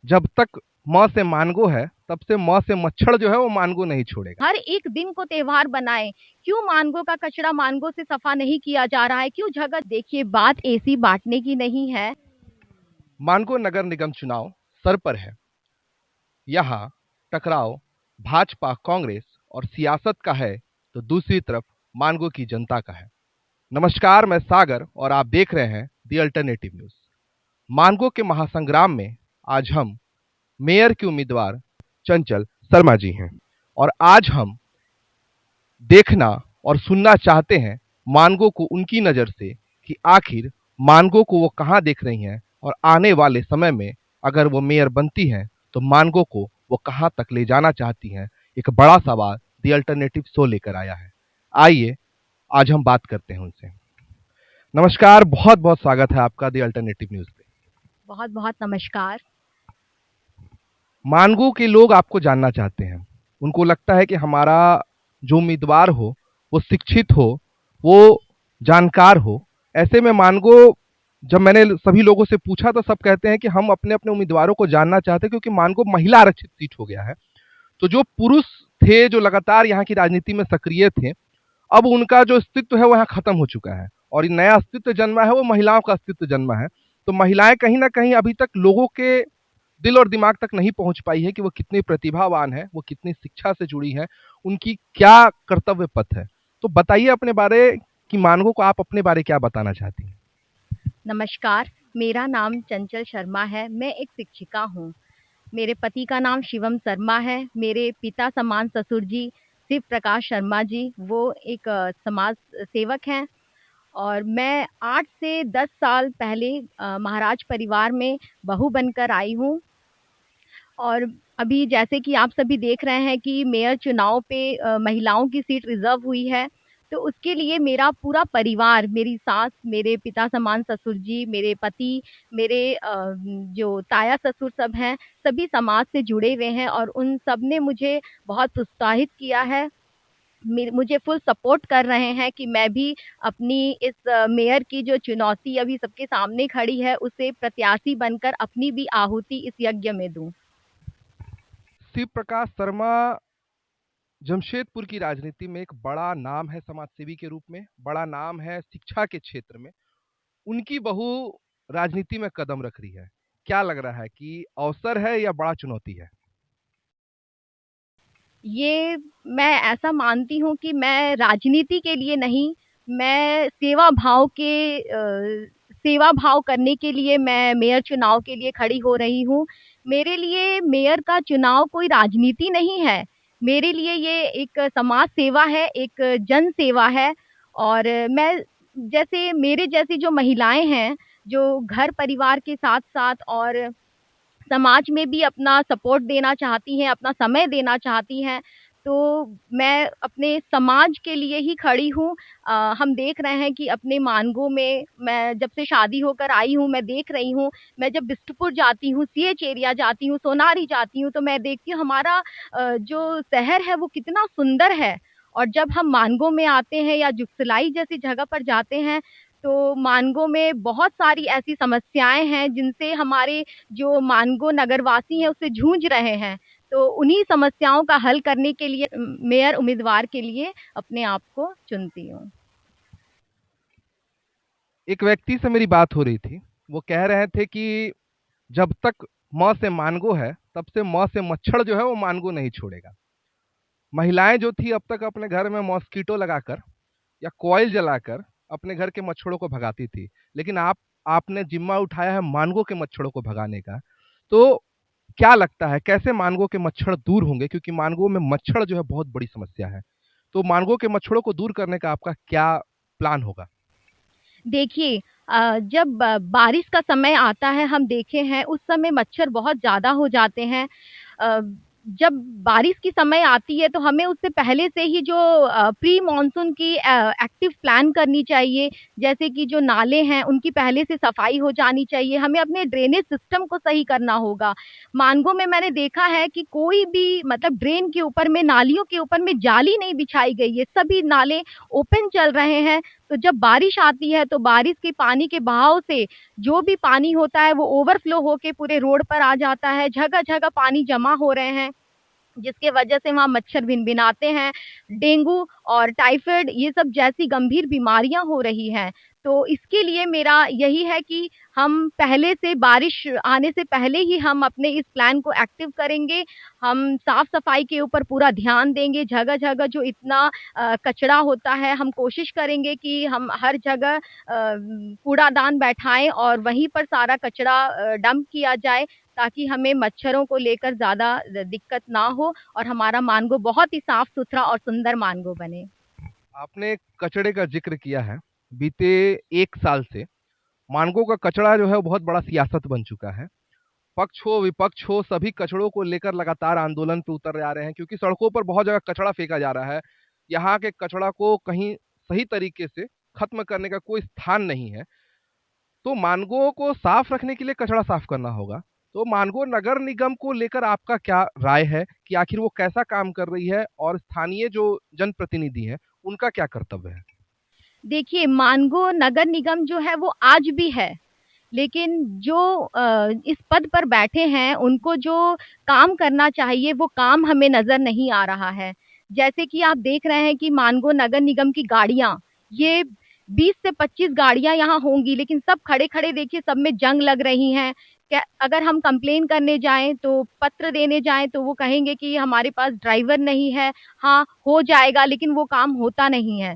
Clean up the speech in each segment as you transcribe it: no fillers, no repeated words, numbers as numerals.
जब तक म से मानगो है, तब से म से मच्छर जो है वो मानगो नहीं छोड़ेगा। हर एक दिन को त्योहार बनाएं। क्यों मानगो का कचरा मानगो से सफा नहीं किया जा रहा है? क्यों जगह? देखिए, बात ऐसी बांटने की नहीं है। मानगो नगर निगम चुनाव सर पर है। यहाँ टकराव भाजपा कांग्रेस और सियासत का है, तो दूसरी तरफ मानगो की जनता का है। नमस्कार, मैं सागर और आप देख रहे हैं दी अल्टरनेटिव न्यूज। मानगो के महासंग्राम में आज हम मेयर के उम्मीदवार चंचल शर्मा जी हैं, और आज हम देखना और सुनना चाहते हैं मानगो को उनकी नज़र से कि आखिर मानगो को वो कहाँ देख रही हैं, और आने वाले समय में अगर वो मेयर बनती हैं तो मानगो को वो कहाँ तक ले जाना चाहती हैं। एक बड़ा सवाल दी अल्टरनेटिव शो लेकर आया है। आइए आज हम बात करते हैं उनसे। नमस्कार, बहुत बहुत स्वागत है आपका दी अल्टरनेटिव न्यूज पे। बहुत बहुत नमस्कार। मानगो के लोग आपको जानना चाहते हैं। उनको लगता है कि हमारा जो उम्मीदवार हो वो शिक्षित हो, वो जानकार हो। ऐसे में मानगो, जब मैंने सभी लोगों से पूछा तो सब कहते हैं कि हम अपने अपने उम्मीदवारों को जानना चाहते हैं, क्योंकि मानगो महिला आरक्षित सीट हो गया है। तो जो पुरुष थे, जो लगातार यहाँ की राजनीति में सक्रिय थे, अब उनका जो अस्तित्व है वो यहाँ खत्म हो चुका है, और ये नया अस्तित्व जन्मा है, वो महिलाओं का अस्तित्व जन्मा है। तो महिलाएं कहीं ना कहीं अभी तक लोगों के दिल और दिमाग तक नहीं पहुंच पाई है कि वो कितनी प्रतिभावान है, वो कितनी शिक्षा से जुड़ी है, उनकी क्या कर्तव्य पथ है। तो बताइए अपने बारे कि मानगो को आप अपने बारे क्या बताना चाहती हैं। नमस्कार, मेरा नाम चंचल शर्मा है। मैं एक शिक्षिका हूँ। मेरे पति का नाम शिवम शर्मा है। मेरे पिता समान ससुर जी शिव प्रकाश शर्मा जी, वो एक समाज सेवक हैं। और मैं 8 से 10 साल पहले महाराज परिवार में बहू बनकर आई हूँ। और अभी जैसे कि आप सभी देख रहे हैं कि मेयर चुनाव पे महिलाओं की सीट रिजर्व हुई है। तो उसके लिए मेरा पूरा परिवार, मेरी सास, मेरे पिता समान ससुर जी, मेरे पति, मेरे जो ताया ससुर सब हैं, सभी समाज से जुड़े हुए हैं और उन सब ने मुझे बहुत प्रोत्साहित किया है। मुझे फुल सपोर्ट कर रहे हैं कि मैं भी अपनी इस मेयर की जो चुनौती अभी सबके सामने खड़ी है, उसे प्रत्याशी बनकर अपनी भी आहुति इस यज्ञ में दूं। शिव प्रकाश शर्मा जमशेदपुर की राजनीति में एक बड़ा नाम है, समाजसेवी के रूप में बड़ा नाम है शिक्षा के क्षेत्र में। उनकी बहू राजनीति में कदम रख रही है। क्या लग रहा है कि अवसर है या बड़ा चुनौती है? ये मैं ऐसा मानती हूँ कि मैं राजनीति के लिए नहीं, मैं सेवा भाव करने के लिए मैं मेयर चुनाव के लिए खड़ी हो रही हूँ। मेरे लिए मेयर का चुनाव कोई राजनीति नहीं है। मेरे लिए ये एक समाज सेवा है, एक जन सेवा है। और मैं, जैसे मेरे जैसी जो महिलाएं हैं, जो घर परिवार के साथ साथ और समाज में भी अपना सपोर्ट देना चाहती हैं, अपना समय देना चाहती हैं, तो मैं अपने समाज के लिए ही खड़ी हूँ। हम देख रहे हैं कि अपने मानगो में मैं जब से शादी होकर आई हूँ, मैं देख रही हूँ, मैं जब बिष्टुपुर जाती हूँ, सीएच एरिया जाती हूँ, सोनारी जाती हूँ, तो मैं देखती हूँ हमारा जो शहर है वो कितना सुंदर है। और जब हम मानगो में आते हैं या जुगसलाई जैसी जगह पर जाते हैं, तो मानगो में बहुत सारी ऐसी समस्याएं हैं जिनसे हमारे जो मानगो नगरवासी हैं उससे जूझ रहे हैं। तो उन्हीं समस्याओं का हल करने के लिए मेयर उम्मीदवार के लिए अपने आप को चुनती हूँ। एक व्यक्ति से मेरी बात हो रही थी। वो कह रहे थे कि जब तक म से मानगो है, तब से म से मच्छर जो है वो मानगो नहीं छोड़ेगा। महिलाएं जो थी अब तक अपने घर में मॉस्किटो लगाकर या कॉइल जलाकर अपने घर के मच्छरों को भगाती थी, लेकिन आपने जिम्मा उठाया है मानगो के मच्छरों को भगाने का। तो क्या लगता है कैसे मानगो के मच्छर दूर होंगे, क्योंकि मानगो में मच्छर जो है बहुत बड़ी समस्या है। तो मानगो के मच्छरों को दूर करने का आपका क्या प्लान होगा? देखिए, जब बारिश का समय आता है, हम देखे हैं उस समय मच्छर बहुत ज़्यादा हो जाते हैं। अ, जब बारिश की समय आती है तो हमें उससे पहले से ही जो प्री मानसून की एक्टिव प्लान करनी चाहिए। जैसे कि जो नाले हैं उनकी पहले से सफाई हो जानी चाहिए। हमें अपने ड्रेनेज सिस्टम को सही करना होगा। मानगो में मैंने देखा है कि कोई भी मतलब ड्रेन के ऊपर में, नालियों के ऊपर में जाली नहीं बिछाई गई है, सभी नाले ओपन चल रहे हैं। तो जब बारिश आती है तो बारिश के पानी के बहाव से जो भी पानी होता है वो ओवरफ्लो होके पूरे रोड पर आ जाता है। जगह जगह पानी जमा हो रहे हैं, जिसके वजह से वहाँ मच्छर भिनभिनाते हैं। डेंगू और टाइफाइड ये सब जैसी गंभीर बीमारियां हो रही हैं। तो इसके लिए मेरा यही है कि हम पहले से, बारिश आने से पहले ही हम अपने इस प्लान को एक्टिव करेंगे। हम साफ सफाई के ऊपर पूरा ध्यान देंगे। जगह जगह जो इतना कचरा होता है, हम कोशिश करेंगे कि हम हर जगह कूड़ादान बैठाएं और वहीं पर सारा कचरा डंप किया जाए, ताकि हमें मच्छरों को लेकर ज़्यादा दिक्कत ना हो और हमारा मानगो बहुत ही साफ-सुथरा और सुंदर मानगो बने। आपने कचड़े का जिक्र किया है। बीते 1 साल से मानगो का कचरा जो है वो बहुत बड़ा सियासत बन चुका है। पक्ष हो, विपक्ष हो, सभी कचड़ों को लेकर लगातार आंदोलन पे उतर आ रहे हैं, क्योंकि सड़कों पर बहुत जगह कचरा फेंका जा रहा है। यहाँ के कचरा को कहीं सही तरीके से खत्म करने का कोई स्थान नहीं है। तो मानगो को साफ रखने के लिए कचरा साफ करना होगा। तो मानगो नगर निगम को लेकर आपका क्या राय है कि आखिर वो कैसा काम कर रही है और स्थानीय जो जनप्रतिनिधि हैं, उनका क्या कर्तव्य है? देखिए, मानगो नगर निगम जो है वो आज भी है, लेकिन जो इस पद पर बैठे हैं उनको जो काम करना चाहिए वो काम हमें नज़र नहीं आ रहा है। जैसे कि आप देख रहे हैं कि मानगो नगर निगम की गाड़ियाँ, ये 20 से 25 गाड़ियाँ यहाँ होंगी, लेकिन सब खड़े-खड़े देखिए सब में जंग लग रही हैं। क्या अगर हम कंप्लेन करने जाएँ, तो पत्र देने जाएँ तो वो कहेंगे कि हमारे पास ड्राइवर नहीं है। हाँ, हो जाएगा, लेकिन वो काम होता नहीं है।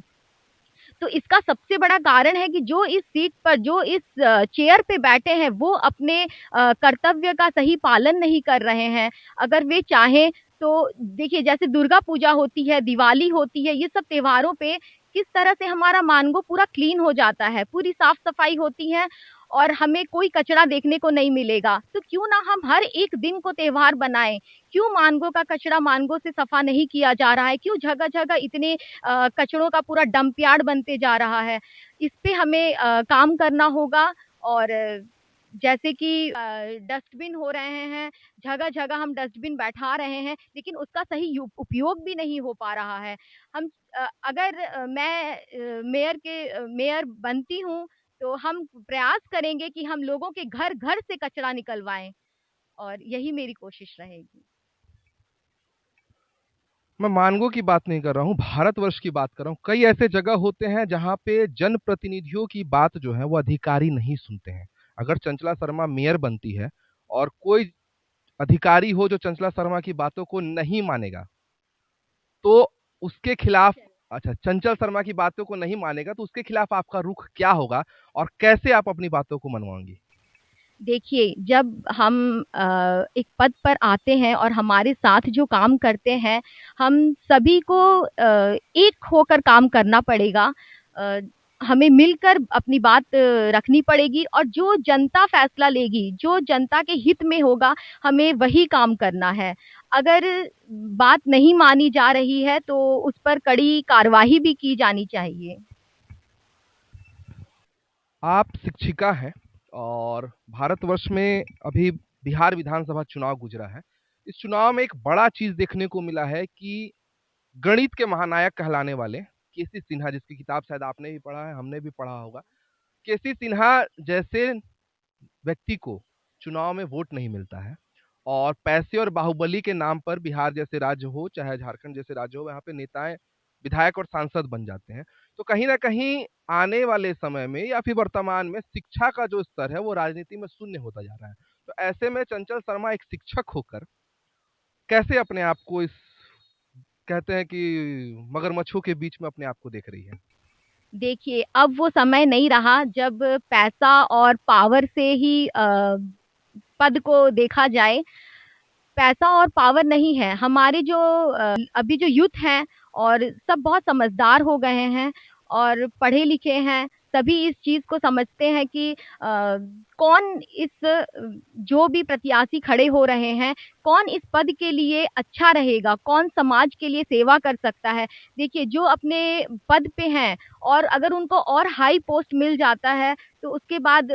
तो इसका सबसे बड़ा कारण है कि जो इस सीट पर, जो इस चेयर पे बैठे हैं, वो अपने कर्तव्य का सही पालन नहीं कर रहे हैं। अगर वे चाहें तो देखिए, जैसे दुर्गा पूजा होती है, दिवाली होती है, ये सब त्योहारों पे किस तरह से हमारा मानगो पूरा क्लीन हो जाता है, पूरी साफ-सफाई होती है और हमें कोई कचरा देखने को नहीं मिलेगा। तो क्यों ना हम हर एक दिन को त्योहार बनाएँ? क्यों मानगो का कचरा मानगो से सफा नहीं किया जा रहा है? क्यों जगह-जगह इतने कचड़ों का पूरा डंप यार्ड बनते जा रहा है? इस पे हमें काम करना होगा। और जैसे कि डस्टबिन हो रहे हैं, जगह-जगह हम डस्टबिन बैठा रहे हैं, लेकिन उसका सही उपयोग भी नहीं हो पा रहा है। हम अगर मैं मेयर बनती हूँ, तो हम प्रयास करेंगे कि हम लोगों के घर-घर से कचरा निकलवाएँ और यही मेरी कोशिश रहेगी। मैं मानगो की बात नहीं कर रहा हूँ, भारतवर्ष की बात कर रहा हूँ। कई ऐसे जगह होते हैं जहाँ पे जनप्रतिनिधियों की बात जो है वो अधिकारी नहीं सुनते हैं। अगर चंचला शर्मा मेयर बनती है और कोई अधिकारी हो जो चंचला शर्मा की बातों को नहीं मानेगा, तो उसके खिलाफ, अच्छा, चंचल शर्मा की बातों को नहीं मानेगा तो उसके खिलाफ आपका रुख क्या होगा और कैसे आप अपनी बातों को मनवाएंगी? देखिए, जब हम एक पद पर आते हैं और हमारे साथ जो काम करते हैं, हम सभी को एक होकर काम करना पड़ेगा। अ, हमें मिलकर अपनी बात रखनी पड़ेगी और जो जनता फैसला लेगी, जो जनता के हित में होगा, हमें वही काम करना है। अगर बात नहीं मानी जा रही है, तो उस पर कड़ी कार्रवाई भी की जानी चाहिए। आप शिक्षिका हैं और भारतवर्ष में अभी बिहार विधानसभा चुनाव गुजरा है। इस चुनाव में एक बड़ा चीज देखने को मिला है कि गणित के महानायक कहलाने वाले केसी सिन्हा, जिसकी किताब शायद आपने भी पढ़ा है, हमने भी पढ़ा होगा, केसी सिन्हा जैसे व्यक्ति को चुनाव में वोट नहीं मिलता है और पैसे और बाहुबली के नाम पर बिहार जैसे राज्य हो चाहे झारखंड जैसे राज्य हो, यहाँ पे नेताएं, विधायक और सांसद बन जाते हैं। तो कहीं ना कहीं आने वाले समय में या फिर वर्तमान में शिक्षा का जो स्तर है वो राजनीति में शून्य होता जा रहा है। तो ऐसे में चंचल शर्मा एक शिक्षक होकर कैसे अपने आप को इस, कहते हैं कि मगरमच्छों के बीच में अपने आप को देख रही है? देखिए, अब वो समय नहीं रहा जब पैसा और पावर से ही पद को देखा जाए। पैसा और पावर नहीं है। हमारे जो अभी जो यूथ हैं और सब बहुत समझदार हो गए हैं और पढ़े लिखे हैं। सभी इस चीज़ को समझते हैं कि कौन इस जो भी प्रत्याशी खड़े हो रहे हैं, कौन इस पद के लिए अच्छा रहेगा, कौन समाज के लिए सेवा कर सकता है। देखिए, जो अपने पद पे हैं और अगर उनको और हाई पोस्ट मिल जाता है, तो उसके बाद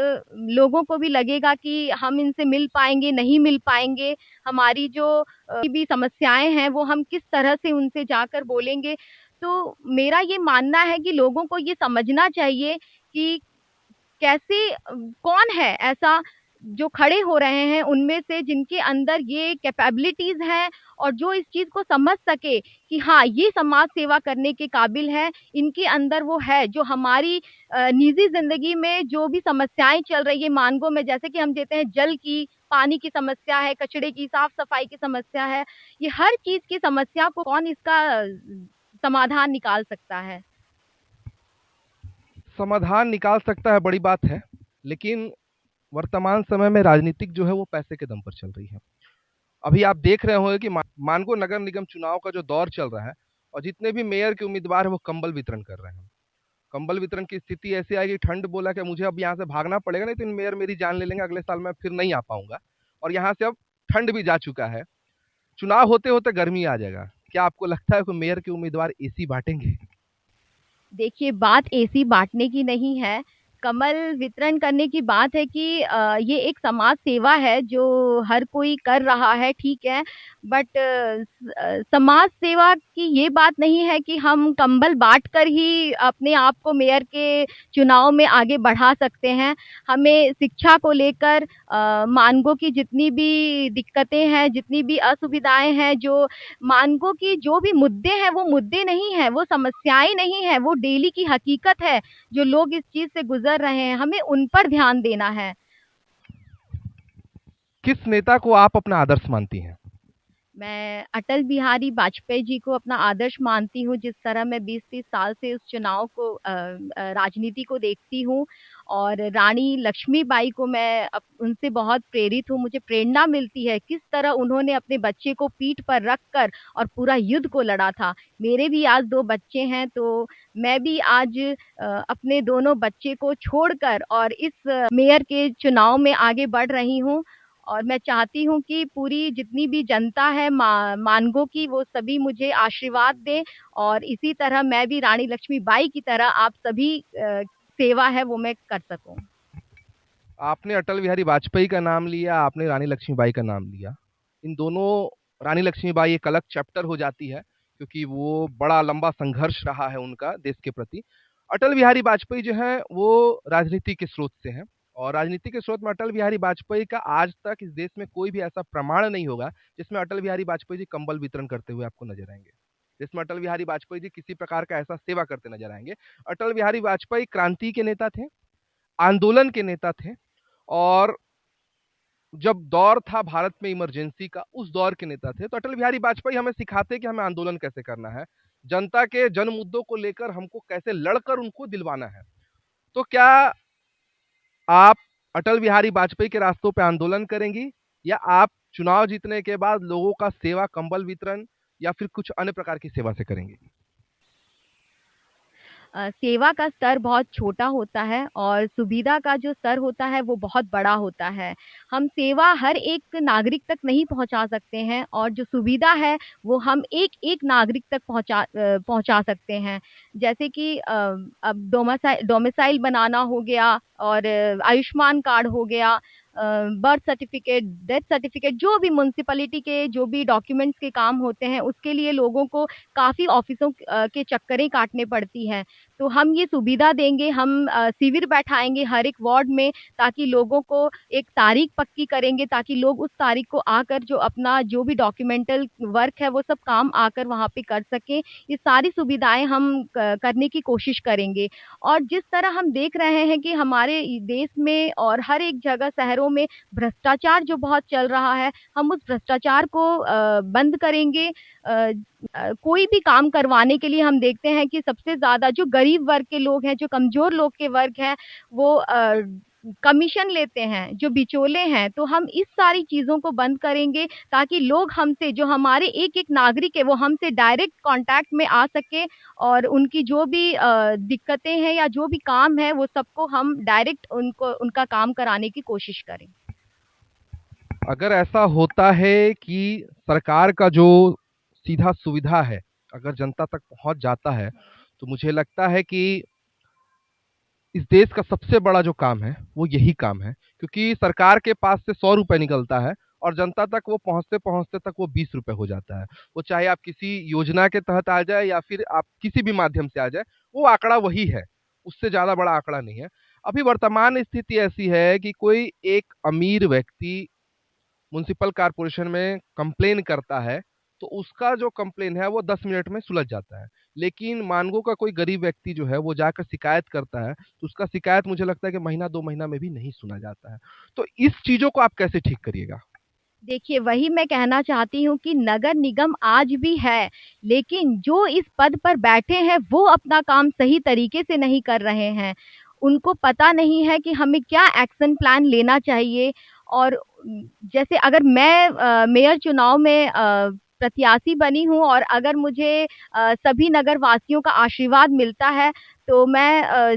लोगों को भी लगेगा कि हम इनसे मिल पाएँगे, नहीं मिल पाएँगे। हमारी जो भी समस्याएँ हैं वो हम किस तरह से उनसे जाकर बोलेंगे। तो मेरा ये मानना है कि लोगों को ये समझना चाहिए कि कैसे कौन है ऐसा जो खड़े हो रहे हैं उनमें से जिनके अंदर ये कैपेबिलिटीज हैं और जो इस चीज को समझ सके कि हाँ ये समाज सेवा करने के काबिल है, इनके अंदर वो है जो हमारी निजी जिंदगी में जो भी समस्याएं चल रही है मानगो में, जैसे कि हम देते हैं जल की, पानी की समस्या है, कचड़े की, साफ सफाई की समस्या है, ये हर चीज की समस्या को कौन इसका समाधान निकाल सकता है। समाधान निकाल सकता है, बड़ी बात है, लेकिन वर्तमान समय में राजनीतिक जो है वो पैसे के दम पर चल रही है। अभी आप देख रहे होंगे कि मानगो नगर निगम चुनाव का जो दौर चल रहा है और जितने भी मेयर के उम्मीदवार हैं वो कंबल वितरण कर रहे हैं। कंबल वितरण की स्थिति ऐसी आएगी, ठंड बोला कि मुझे अब यहाँ से भागना पड़ेगा, नहीं तो इन मेयर मेरी जान ले लेंगे, अगले साल मैं फिर नहीं आ पाऊंगा। और यहाँ से अब ठंड भी जा चुका है, चुनाव होते होते गर्मी आ जाएगा। क्या आपको लगता है कि मेयर के उम्मीदवार एसी बांटेंगे? देखिए, बात एसी बांटने की नहीं है, कमल वितरण करने की बात है कि ये एक समाज सेवा है जो हर कोई कर रहा है, ठीक है। बट समाज सेवा की ये बात नहीं है कि हम कंबल बांट कर ही अपने आप को मेयर के चुनाव में आगे बढ़ा सकते हैं। हमें शिक्षा को लेकर मानगो की जितनी भी दिक्कतें हैं, जितनी भी असुविधाएं हैं, जो मानगो की जो भी मुद्दे हैं वो मुद्दे नहीं है, वो समस्याएं नहीं है, वो डेली की हकीकत है जो लोग इस चीज से गुजर रहे हैं, हमें उन पर ध्यान देना है। किस नेता को आप अपना आदर्श मानती हैं? मैं अटल बिहारी वाजपेयी जी को अपना आदर्श मानती हूँ। जिस तरह मैं 20-30 साल से उस चुनाव को राजनीति को देखती हूँ, और रानी लक्ष्मीबाई को मैं उनसे बहुत प्रेरित हूँ, मुझे प्रेरणा मिलती है किस तरह उन्होंने अपने बच्चे को पीठ पर रख कर और पूरा युद्ध को लड़ा था। मेरे भी आज 2 बच्चे हैं, तो मैं भी आज अपने दोनों बच्चे को छोड़कर और इस मेयर के चुनाव में आगे बढ़ रही हूँ। और मैं चाहती हूँ कि पूरी जितनी भी जनता है मानगो की, वो सभी मुझे आशीर्वाद दें, और इसी तरह मैं भी रानी लक्ष्मीबाई की तरह आप सभी सेवा है वो मैं कर सकूं। आपने अटल बिहारी वाजपेयी का नाम लिया, आपने रानी लक्ष्मीबाई का नाम लिया। इन दोनों, रानी लक्ष्मीबाई एक अलग चैप्टर हो जाती है क्योंकि वो बड़ा लंबा संघर्ष रहा है उनका देश के प्रति। अटल बिहारी वाजपेयी जो है वो राजनीति के स्रोत से हैं, और राजनीति के स्रोत में अटल बिहारी वाजपेयी का आज तक इस देश में कोई भी ऐसा प्रमाण नहीं होगा जिसमें अटल बिहारी वाजपेयी जी कंबल वितरण करते हुए आपको नजर आएंगे, जिसमें अटल बिहारी वाजपेयी जी किसी प्रकार का ऐसा सेवा करते नजर आएंगे। अटल बिहारी वाजपेयी क्रांति के नेता थे, आंदोलन के नेता थे, और जब दौर था भारत में इमरजेंसी का, उस दौर के नेता थे। तो अटल बिहारी वाजपेयी हमें सिखाते कि हमें आंदोलन कैसे करना है, जनता के जन मुद्दों को लेकर हमको कैसे लड़कर उनको दिलवाना है। तो क्या आप अटल बिहारी वाजपेयी के रास्तों पे आंदोलन करेंगी, या आप चुनाव जीतने के बाद लोगों का सेवा, कंबल वितरण या फिर कुछ अन्य प्रकार की सेवा से करेंगी? सेवा का स्तर बहुत छोटा होता है और सुविधा का जो स्तर होता है वो बहुत बड़ा होता है। हम सेवा हर एक नागरिक तक नहीं पहुंचा सकते हैं, और जो सुविधा है वो हम एक-एक नागरिक तक पहुंचा सकते हैं। जैसे कि अब डोमिसाइल बनाना हो गया, और आयुष्मान कार्ड हो गया, बर्थ सर्टिफिकेट, डेथ सर्टिफिकेट, जो भी म्युनिसिपैलिटी के जो भी डॉक्यूमेंट्स के काम होते हैं, उसके लिए लोगों को काफ़ी ऑफ़िसों के चक्करें काटने पड़ती हैं। तो हम ये सुविधा देंगे, हम शिविर बैठाएँगे हर एक वार्ड में, ताकि लोगों को एक तारीख पक्की करेंगे, ताकि लोग उस तारीख को आकर जो अपना जो भी डॉक्यूमेंटल वर्क है, वो सब काम आकर वहाँ पे कर सकें। ये सारी सुविधाएँ हम करने की कोशिश करेंगे। और जिस तरह हम देख रहे हैं कि हमारे देश में और हर एक जगह शहरों में भ्रष्टाचार जो बहुत चल रहा है, हम उस भ्रष्टाचार को बंद करेंगे। कोई भी काम करवाने के लिए हम देखते हैं कि सबसे ज़्यादा जो गरीब वर्ग के लोग हैं, जो कमज़ोर लोग के वर्ग हैं, वो कमीशन लेते हैं, जो बिचौले हैं। तो हम इस सारी चीज़ों को बंद करेंगे, ताकि लोग हमसे, जो हमारे एक-एक नागरिक है, वो हमसे डायरेक्ट कॉन्टैक्ट में आ सके, और उनकी जो भी दिक्कतें हैं या जो भी काम है, वो सबको हम डायरेक्ट उनको उनका काम कराने की कोशिश करें। अगर ऐसा होता है कि सरकार का जो सीधा सुविधा है अगर जनता तक पहुंच जाता है, तो मुझे लगता है कि इस देश का सबसे बड़ा जो काम है वो यही काम है, क्योंकि सरकार के पास से 100 रुपए निकलता है और जनता तक वो पहुंचते पहुंचते तक वो 20 रुपए हो जाता है। वो चाहे आप किसी योजना के तहत आ जाए या फिर आप किसी भी माध्यम से आ जाए, वो आंकड़ा वही है, उससे ज्यादा बड़ा आंकड़ा नहीं है। अभी वर्तमान स्थिति ऐसी है कि कोई एक अमीर व्यक्ति म्युनिसिपल कॉर्पोरेशन में कंप्लेन करता है, तो उसका जो कंप्लेन है वो 10 मिनट में सुलझ जाता है। लेकिन मानगो का कोई गरीब व्यक्ति जो है वो जाकर शिकायत करता है, तो उसका शिकायत मुझे लगता है कि महीना 2 महीना में भी नहीं सुना जाता है। तो इस चीजों को आप कैसे ठीक करिएगा? देखिए, वही मैं कहना चाहती हूँ कि नगर निगम आज भी है, लेकिन जो इस पद पर बैठे हैं, वो अपना काम सही तरीके से नहीं कर रहे हैं। उनको पता नहीं है कि हमें क्या एक्शन प्लान लेना चाहिए। और जैसे अगर मैं मेयर चुनाव में प्रत्याशी बनी हूँ और अगर मुझे सभी नगर वासियों का आशीर्वाद मिलता है, तो मैं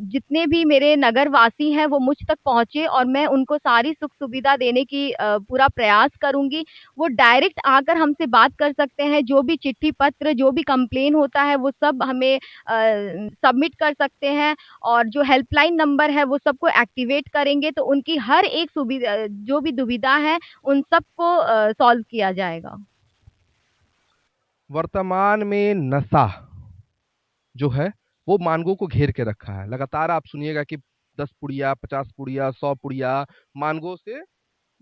जितने भी मेरे नगरवासी हैं वो मुझ तक पहुँचे और मैं उनको सारी सुख-सुविधा देने की पूरा प्रयास करूँगी। वो डायरेक्ट आकर हमसे बात कर सकते हैं, जो भी चिट्ठी पत्र, जो भी कंप्लेन होता है वो सब हमें सबमिट कर सकते हैं और जो हेल्पलाइन नंबर है वो सबको एक्टिवेट करेंगे तो उनकी हर एक जो भी दुविधा है, उन सबको सॉल्व किया जाएगा। वर्तमान में नशा जो है वो मानगो को घेर के रखा है। लगातार आप सुनिएगा कि 10 पुड़िया, 50 पुड़िया, 100 पुड़िया मानगो से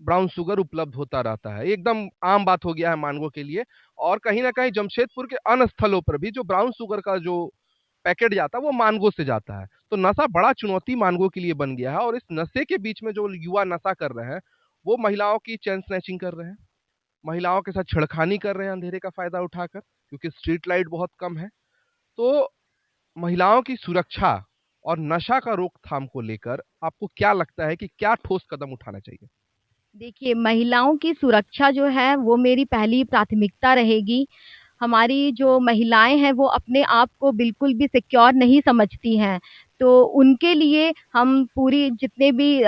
ब्राउन शुगर उपलब्ध होता रहता है। एकदम आम बात हो गया है मानगो के लिए। और कहीं ना कहीं जमशेदपुर के अन्य स्थलों पर भी जो ब्राउन शुगर का जो पैकेट जाता है वो मानगो से जाता है। तो नशा बड़ा चुनौती मानगो के लिए बन गया है। और इस नशे के बीच में जो युवा नशा कर रहे हैं, वो महिलाओं की चेन स्नैचिंग कर रहे हैं, महिलाओं के साथ छेड़खानी कर रहे हैं अंधेरे का फायदा उठाकर, क्योंकि स्ट्रीट लाइट बहुत कम है। तो महिलाओं की सुरक्षा और नशा का रोकथाम को लेकर आपको क्या लगता है कि क्या ठोस कदम उठाना चाहिए? देखिए, महिलाओं की सुरक्षा जो है वो मेरी पहली प्राथमिकता रहेगी। हमारी जो महिलाएँ हैं वो अपने आप को बिल्कुल भी सिक्योर नहीं समझती हैं। तो उनके लिए हम पूरी जितने भी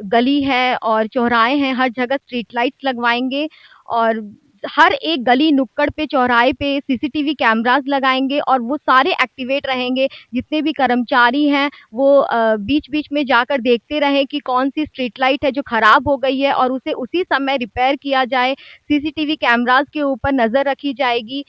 गली है और चौराहे हैं, हर जगह स्ट्रीट लाइट्स लगवाएँगे और हर एक गली नुक्कड़ पे, चौराहे पे सीसीटीवी कैमरास लगाएँगे और वो सारे एक्टिवेट रहेंगे। जितने भी कर्मचारी हैं वो बीच-बीच में जाकर देखते रहें कि कौन-सी स्ट्रीट लाइट है जो खराब हो गई है और उसे उसी समय रिपेयर किया जाए। सीसीटीवी कैमरास के ऊपर नज़र रखी जाएगी।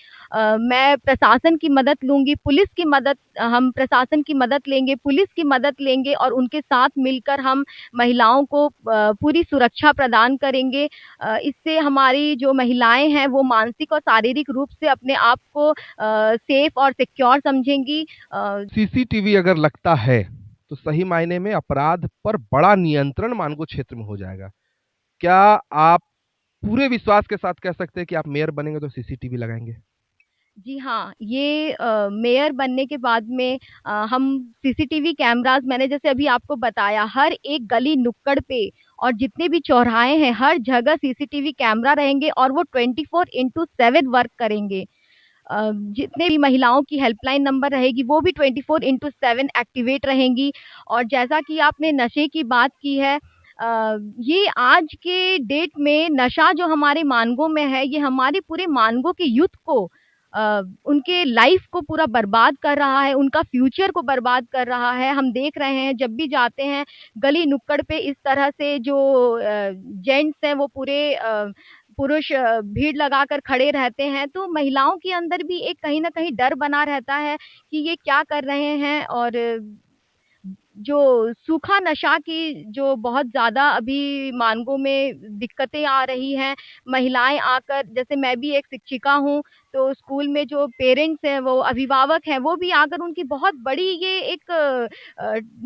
मैं प्रशासन की मदद लूँगी, पुलिस की मदद हम प्रशासन की मदद लेंगे, पुलिस की मदद लेंगे और उनके साथ मिलकर हम महिलाओं को पूरी सुरक्षा प्रदान करेंगे। इससे हमारी जो महिलाएँ हैं वो मानसिक और शारीरिक रूप से अपने आप को सेफ और सिक्योर समझेंगी। सीसीटीवी अगर लगता है तो सही मायने में अपराध पर बड़ा नियंत्रण मानगो क्षेत्र में हो जाएगा। क्या आप पूरे विश्वास के साथ कह सकते हैं कि आप मेयर बनेंगे तो सीसीटीवी लगाएंगे? जी हाँ, ये मेयर बनने के बाद में हम सीसीटीवी कैमराज़ मैंने जैसे अभी आपको बताया, हर एक गली नुक्कड़ पे और जितने भी चौराहे हैं, हर जगह सीसीटीवी कैमरा रहेंगे और वो 24/7 वर्क करेंगे। जितने भी महिलाओं की हेल्पलाइन नंबर रहेगी, वो भी 24/7 एक्टिवेट रहेंगी। और जैसा कि आपने नशे की बात की है, ये आज के डेट में नशा जो हमारे मानगो में है, ये हमारे पूरे मानगो के यूथ को उनके लाइफ को पूरा बर्बाद कर रहा है, उनका फ्यूचर को बर्बाद कर रहा है। हम देख रहे हैं जब भी जाते हैं गली नुक्कड़ पे इस तरह से जो जेंट्स हैं वो पूरे पुरुष भीड़ लगाकर खड़े रहते हैं, तो महिलाओं के अंदर भी एक कहीं न कहीं डर बना रहता है कि ये क्या कर रहे हैं। और जो सूखा नशा की जो बहुत ज़्यादा अभी मानगो में दिक्कतें आ रही हैं, महिलाएँ आकर जैसे मैं भी एक शिक्षिका हूँ, तो स्कूल में जो पेरेंट्स हैं, वो अभिभावक हैं, वो भी आकर उनकी बहुत बड़ी ये एक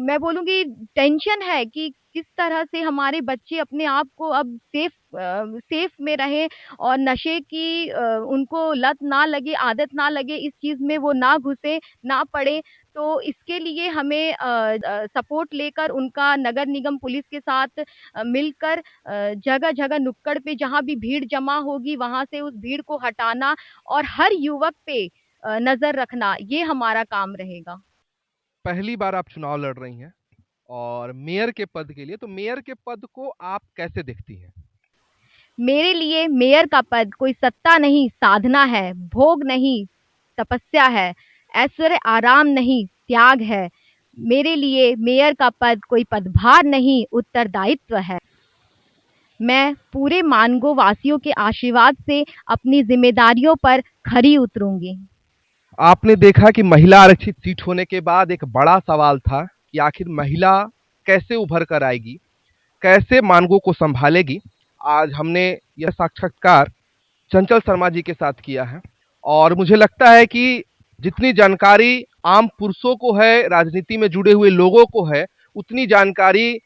मैं बोलूँगी टेंशन है कि किस तरह से हमारे बच्चे अपने आप को अब सेफ में रहें और नशे की उनको लत ना लगे, आदत ना लगे, इस चीज़ में वो ना घुसे, ना पड़े। तो इसके लिए हमें सपोर्ट लेकर उनका नगर निगम पुलिस के साथ मिलकर जगह-जगह नुक्कड़ पे जहाँ भी भीड़ जमा होगी, वहाँ से उस भीड़ को हटाना और हर युवक पे नज़र रखना, ये हमारा काम रहेगा। पहली बार आप चुनाव लड़ रही हैं और मेयर के पद के लिए, तो मेयर के पद को आप कैसे देखती हैं? मेरे लिए मेयर का पद कोई सत्ता नहीं, साधना है, भोग नहीं, तपस्या है, ऐश्वर्य आराम नहीं, त्याग है। मेरे लिए मेयर का पद कोई पदभार नहीं, उत्तरदायित्व है। मैं पूरे मानगो वासियों के आशीर्वाद से अपनी जिम्मेदारियों पर खरी उतरूंगी। आपने देखा कि महिला आरक्षित सीट होने के बाद एक बड़ा सवाल था कि आखिर महिला कैसे उभर कर आएगी, कैसे मानगो को संभालेगी। आज हमने यह साक्षात्कार चंचल शर्मा जी के साथ किया है और मुझे लगता है कि जितनी जानकारी आम पुरुषों को है, राजनीति में जुड़े हुए लोगों को है, उतनी जानकारी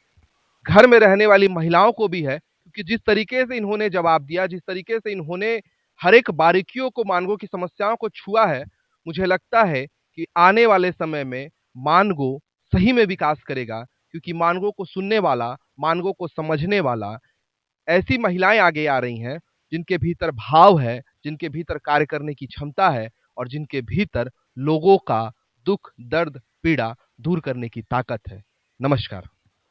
घर में रहने वाली महिलाओं को भी है, क्योंकि जिस तरीके से इन्होंने जवाब दिया, जिस तरीके से इन्होंने हर एक बारीकियों को, मानगो की समस्याओं को छुआ है, मुझे लगता है कि आने वाले समय में मानगो सही में विकास करेगा, क्योंकि मानगो को सुनने वाला, मानगो को समझने वाला ऐसी महिलाएं आगे आ रही हैं जिनके भीतर भाव है, जिनके भीतर कार्य करने की क्षमता है और जिनके भीतर लोगों का दुख, दर्द, पीड़ा दूर करने की ताकत है। नमस्कार।